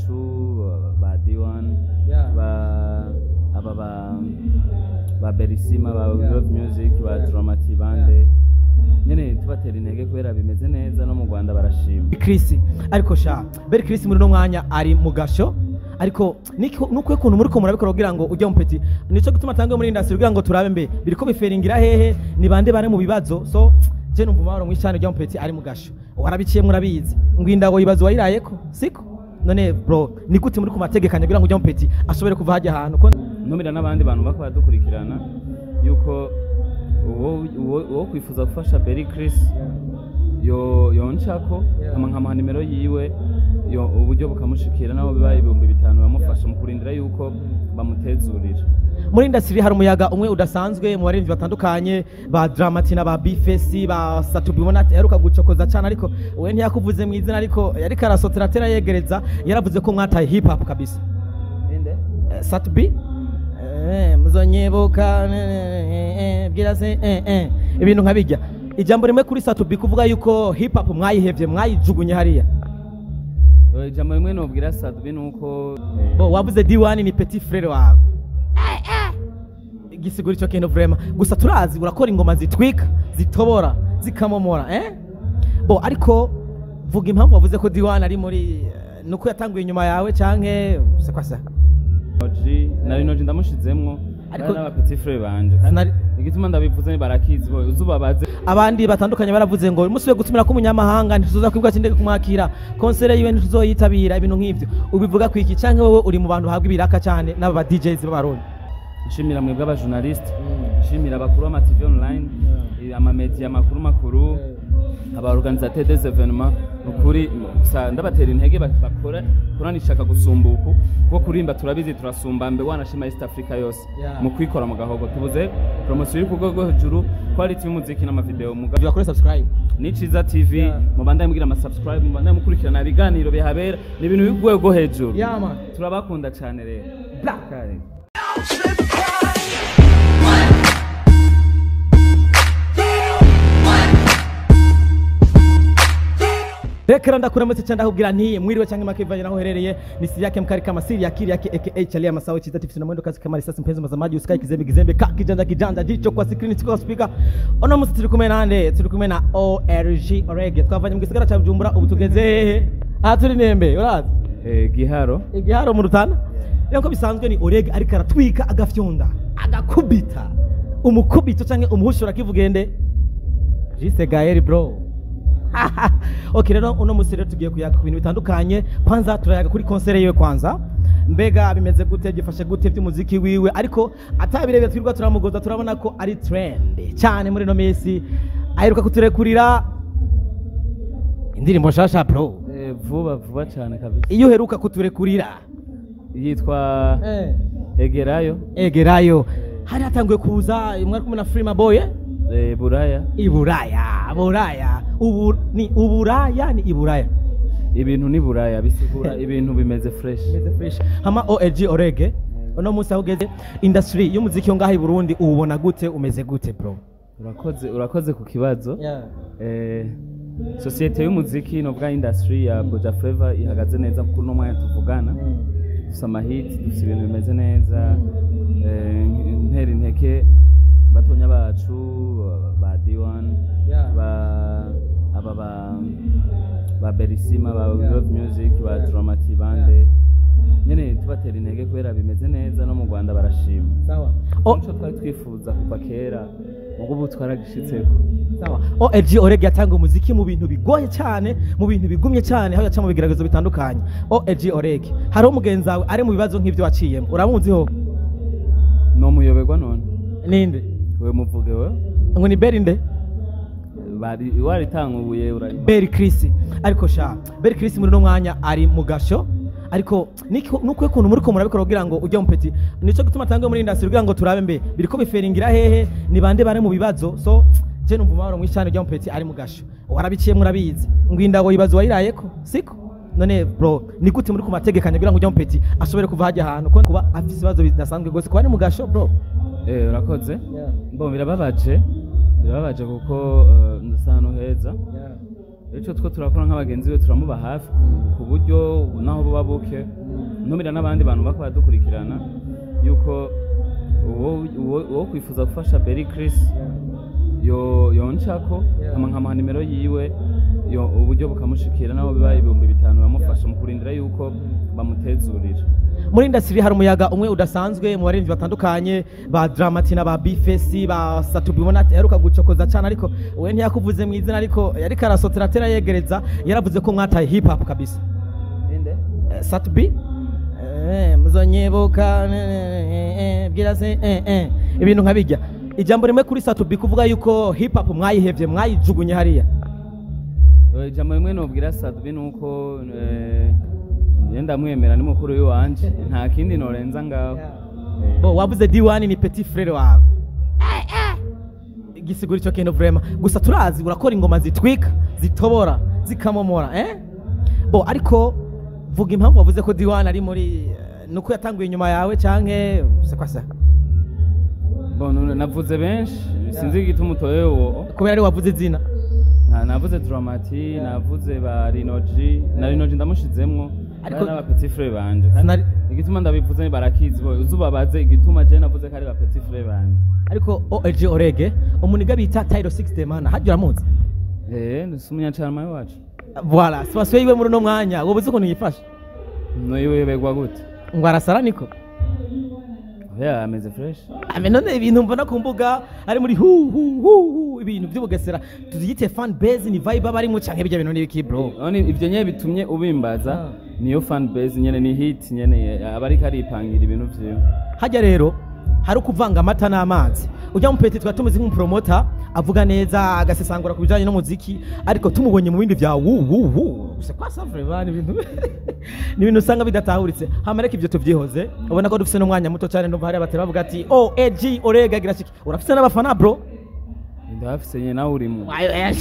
bacu ba D1 ba Berisima ba Love Music ba Dramati bande nyene tubatera intege kubera bimeze neza no mu Rwanda barashima Chris ariko sha BEL CHRIS muri no mwanya ari mugasho ariko nuko kuntu muri ko murabikora kugira ngo ujye mpeti nico gutuma tangiye muri industry kugira ngo turabe mbe biriko biferingira hehe ni bande bare mu bibazo so je numva mabaro mwishane ujye mpeti ari mugasho warabiciye murabizi ngwinda ngo yibazo wayirayeko siko none bro ni gute muri ku mategekanya kugira ngo ujye mpeti ashobore kuva hajya ahantu ko numira n'abandi bantu bako badukurikirana yuko uwo kwifuza gufasha BEL CHRIS yonchako nkamuha nimero yiwe uburyo bukamushikira naho bibaye 5,000 bamufasha mu kurindira yuko bamutezurira muri industry hari umuyaga umwe udasanzwe mu barinzi batandukanye ba Dramati na ba Bifesi ba Satubibona yaruka gucokoza cyane ariko we ntiyakuvuze mu izina ariko yari karasotera tera yegereza yaravuze ko mwataye hip hop kabisa inde Satubi muzonyebuka bwira se ibintu nkabijya ijambo rimwe kuri Satubi kuvuga yuko hip hop mwayihevye mwayijugunye hariya ijambo rimwe nobwira Satubi nuko wavuze D1 ni petit frère wawe gisigura icyo kintu vraiment gusa turazi urakora ingoma zitwika zitobora zikamomora ariko vuga impamvu wavuze ko D1 ari muri nuko yatanguye inyuma yawe canke se kwasa nari noje ndamushizemwo ariko n'aba petit frère banje igituma ndabivuze barakizi uzubabaze abandi batandukanye baravuze ngo musubiye gutumira ko umunyamahanga ntituzoza kwibwa kinde kumwakira concert yiwe ntituzoyitabira ibintu nk'ivyo ubivuga kwiki canke wowe uri mu bantu bahabwa ibiraka cyane n'aba DJs b'abarundi nshimira mwebwe aba journaliste nshimira abakuru ama TV online ama media makuru aba organisateur des événements ukuri ndabatera intege bakora kuranishaka gusumbuka kuko kurimba turabizi turasumba mbe wanashima East Africa yose mu kwikora mu gahogo tubuze promotion y'uko rwego hejuru quality y'umuziki n'ama video mugabe bakore subscribe ni Iciza TV mu bandaye mugira ama subscribe mu bandaye mukurikirana ibiganiro bihabera ni ibintu y'urwego hejuru turabakunda cyane rero Rekera ndakuramutse cyane ndakubwira nti mwiriwe cyangwa makivanye naho herereye ni siri yake mkari kama siri yakiri yake aka Charlie Masawe Iciza TV na mwendo kazi kama risasi mpenzi mtazamaji usikae kizembe kijanja jicho kwa screen tiko speaker ono musi turi kumwe nande turi kumwe na OLEGUE twavanye mu gisagara cya Bujumbura ubu tugeze turi nembe urazi Giharo mu Rutana rero ko bisanzwe ni OLEGUE ariko aratwika agafyonda agakubita umukubito cyangwa umuhushura kivugende Jise Gael bro okay rero uno musire tugiye kuyaga ku bintu bitandukanye kwanza turayaga kuri concert yiwe kwanza mbega bimeze gute gifashe gute by'umuziki wiwe ariko atabirebye twirwa turamugoza turabona ko ari trend cyane muri no mesi aheruka kuturekurira indirimbo shasha bro vuba cyane kabisa iyo heruka kuturekurira yitwa Egerayo hari hatanguye kuza mwari kumwe na Frima Boy Buraya ubu ni uburaya ni iburaya ibintu ni buraya bisigura ibintu bimeze fresh hama OLEGUE uno musi ahugeze industry y'umuziki yo ngaha i Burundi ubona gute umeze gute bro urakoze ku kibazo societe y'umuziki no bwa industry ya Boja Flavor ihagaze neza kuko no mwanya tuvugana dusama hit dufite ibintu bimeze neza nteri nteke batonya bacu ba D1 ba Berisima ba Love Music ba Dramati bande nyene tubatera intege kubera bimeze neza no mu Rwanda barashima sawa nico twari twifuza kuva kera ubu twaragishitseko sawa OLEGUE yatanga umuziki mu bintu bigoye cyane mu bintu bigumye cyane aho yaca mu bigeragezo bitandukanye OLEGUE hari umugenzi wawe ari mu bibazo nk'ivyo waciyemo uramuziho no muyoberwa none ninde we muvuge we ngo ni BEL nde wari tanguye urari BEL CHRIS ariko sha BEL CHRIS muri no mwanya ari mugasho ariko nuko kuntu muri ko murabikora kugira ngo ujye mpeti nico gutuma tangiye muri industry kugira ngo turabe mbe biriko biferingira hehe ni bande bare mu bibazo so je numva mabaro mwishane ujye mpeti ari mugasho warabiciye murabizi ngwinda ngo yibazo wayirayeko siko none bro ni gute muri ku mategekanya kugira ngo ujye mpeti ashobore kuva hajya ahantu ko kuba afite ibibazo bidasanzwe gose ko ari mugasho bro urakoze mbo birababaje kuko ndasano heza Echo two turakora nk'abagenzi be turamuba hafi ku buryo naho kuba buke ntumira n'abandi bantu bako badukurikirana yuko uwo kwifuza gufasha BEL CHRIS yonshako nkamuha nimero yiwe uburyo bukamushikira naho bibaye 5,000 bamufasha mu kurindira yuko bamutezurira. Muri industry hari umuyaga umwe udasanzwe mu barinzi batandukanye ba Dramatina ba Bifesi ba Satubibona yaruka gucokoza cyane ariko we ntiyakuvuze mu izina ariko yari karasotera tera yegereza yaravuze ko mwataye hip hop kabisa. Inde? Satubi muzonyebuka bwira se ibintu nkabijya. Ijambo rimwe kuri Satubi kuvuga yuko hip hop mwayihevye mwayijugunye hariya. Ijambo rimwe nobwira Satubi nuko yenda mwemera ni mukuru w'iwanje nta kindi norenza ngaho. Bo wavuze D1 ni petit frère wawe. Gisigura ico kintu vraiment. Gusa turazi urakora ingoma zitwika, zitobora, zikamomora, Bo ariko vuga impamvu wavuze ko D1 ari muri nuko yatanguye inyuma yawe canke se kwasa. Bo navuze benshi sinzi igituma utoye uwo. Kubera ari wavuze izina. Navuze Dramati, navuze ba Rinoji, na Rinoji ndamushizemwo. Ariko n'aba petit frère banje. Igituma ndabivuze barakizi bo uzubabaze igituma je navuze ko ari ba petit frère banje. Ariko OLEGUE umuniga bita Title 6 de mana hajya uramuzi? Nusumunyacharama wacu. Voilà, swaswe yiwe muri no mwanya wobuze ukuntu yifashe. No yiwe begwa gute? Ngo arasara niko. Yeah, ameze fresh. None ibintu mbona ku mbuga ari muri hu ibintu by'ubugesera tuziyite fan base ni vibe abari mu canke bijya bintu n'ibiki bro. None ivyo nye bitumye ubimbaza niyo fan base nyene ni hit nyene abari karipangira ibintu vyo. Hajya rero hari kuvanga amata n'amazi. Ujya mu peti twatumize nk'umupromoter avuga neza agasesangura ku bijanye n'umuziki ariko tumubonye mu bindi vya c'est quoi ça vraiment ibintu ni ibintu usanga bidatahuritse hamareka ivyo tuvyihoze ubona ko dufise n'umwanya muto cyane ndumva hari abatera bavuga ati OLEGUE agira shiki urafise n'abafana bro ndafise nye nawe urimo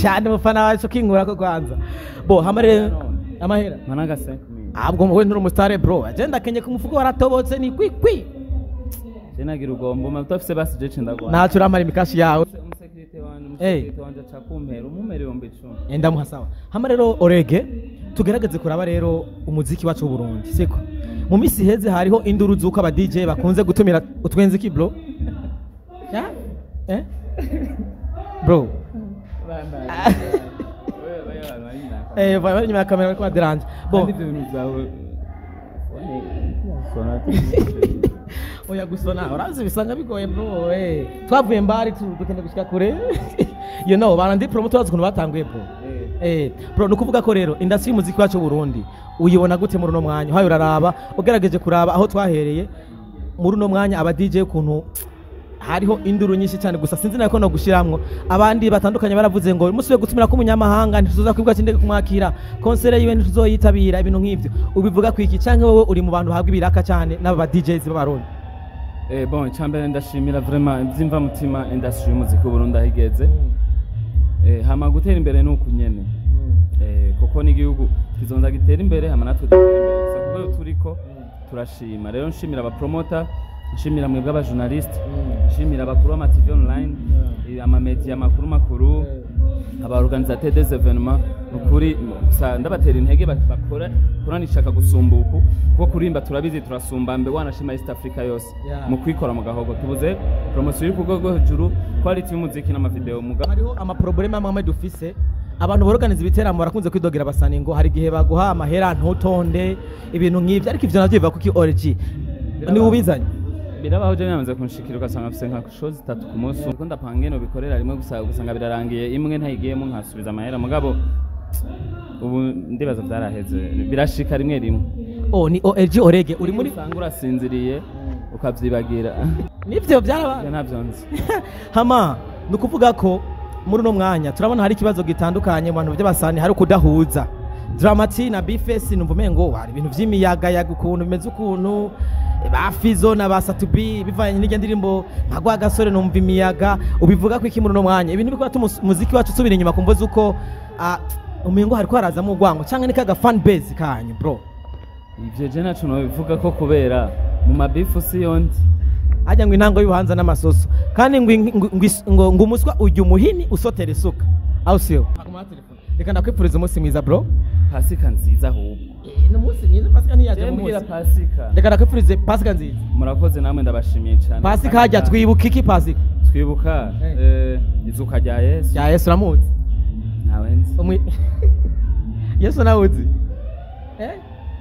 cyane abafana bacu kingura ko kwanza bo hamare amahera managa 5000 abwo wowe nturi umustar bro agenda kenye ku mufuko waratobotse ni kwi Nagira ugomba mutafise basi je cendagwa. Nacu uramara imikashi yawe. Umusekirite wanje acakumpera umumere 10. Ndamuha sawa. Hama rero OLEGUE tugerageze kuraba rero umuziki wacu w'u Burundi siko. Mu misi heze hariho induru zuko aba DJ bakunze gutumira utwenziki bro. Ya? Bro. Baba nyuma ya kamera kwa deranje. Bo. Oya gusona urazi bisanga bigoye bro twavuye mbari dukende gushika kure you know barandi promoter kuntu batanguye bro bro nukuvuga ko rero industry y'umuziki wacu Burundi uyibona gute muri no mwanya hayo uraraba ugerageje kuraba aho twahereye muri no mwanya aba DJ kuntu hariho induru nyinshi cyane gusa sinzi nako no gushiramwo abandi batandukanye baravuze ngo musubiye gutumira ko umunyamahanga ntituzoza kwibwa kinde kumwakira concert yiwe ntituzoyitabira ibintu nk'ivyo ubivuga kwiki canke wowe uri mu bantu bahabwa ibiraka cyane n'aba DJs b'abarundi. Bon cyambere ndashimira vraiment byimva mutima industry y'umuziki w'u Burundi ahigeze hama gutera imbere nuko nyene kuko n'igihugu kizonza gitera imbere hama natwe dutera imbere gusa kuko turiko turashima rero nshimira aba promoter nshimira mwebwe aba journalist nshimira abakuru ama TV online ama media makuru aba organisateur des événements ukuri ndabatera intege bakora kuranishaka gusumbuka kuko kurimba turabizi turasumba mbe wanashima East Africa yose mu kwikora mu gahogo tubuze promotion y'uko rwego hejuru quality y'umuziki n'ama video hariho ama problem amwe dufise abantu borganiza ibiteramo barakunze kwidogera basani ngo hari gihe baguha amahera ntutonde ibintu nk'ivyo ariko ivyo navyo biva kuki OLEGUE ni ubizanye birabaho je namaze kunshikira ugasanga afise nka shows 3 ku munsi kuko ndapange no bikorera rimwe gusa gusanga birarangiye imwe ntayigiyemo nkasubiza amahera mugabo ubu ndibaza byaraheze birashika rimwe ni OLEGUE uri muri sangura sinziriye ukavyibagira nivyo byarabaye ntavyonzi hama nukuvuga ko muri no mwanya turabona hari ikibazo gitandukanye mu bantu by'abasani hari kudahuza Dramati na Bifesi numvumengo hari ibintu vy'imiyaga ya gukuntu bimeze ukuntu bafizo na basatubi bivanye n'ijya ndirimbo ntagwa gasore numva imiyaga ubivuga ko iki muri no mwanya ibintu bikora umuziki wacu subira inyuma kumvoza uko umengo hari ko harazamo urwango cyangwa ni kaga fan base kanyu bro ivyo je nacu no bivuga ko kubera mu mabifu si yondi ajya ngo intango y'ubuhanza n'amasoso kandi ngo umuswa ujya umuhini usotera isuka aho siyo reka ndakwifuriza umunsi mwiza bro pasika nziza ahubwo no munsi mwiza Pasika ntiyaje mu Jembwira munsi Pasika. reka nakapfurize Pasika nziza Murakoze namwe ndabashimiye cyane. Pasika hajya twibuka iki Pasika Twibuka izuka rya Yesu. ya Yesu ramuzi Ntawenzi. Yesu nawuzi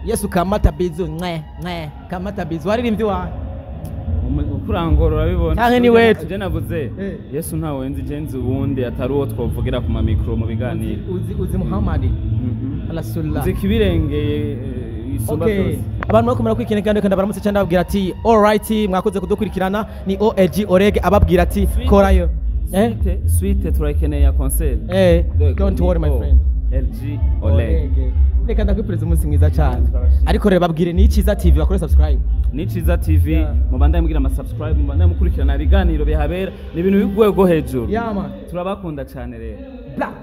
Yesu kamata bizu kamata bizu waririmbye wa Ukurangorora bibona. Canke ni wetu. Je navuze Yesu ntawenzi jenzi ubundi atari uwo twovugira ku mamikro mu biganiro. Uzi Muhammad Rasulullah Uzi kibirengeye isumba byose. Abantu bakomera kwikine kandi baramutse cyane babwira ati all right mwakoze kudukurikirana ni OLEGUE ababwira ati korayo Suite turakeneye ya concert. Don't worry my friend. OLEGUE. Reka ndakwipuriza umunsi mwiza cyane. Ariko rero babwire ni Iciza TV bakore subscribe. Ni Iciza TV mubanda mugira ama subscribe mubanda mukurikirana ibiganiro bihabera ni ibintu bigwego hejuru. Yeah man. Turabakunda cyane rero. Black.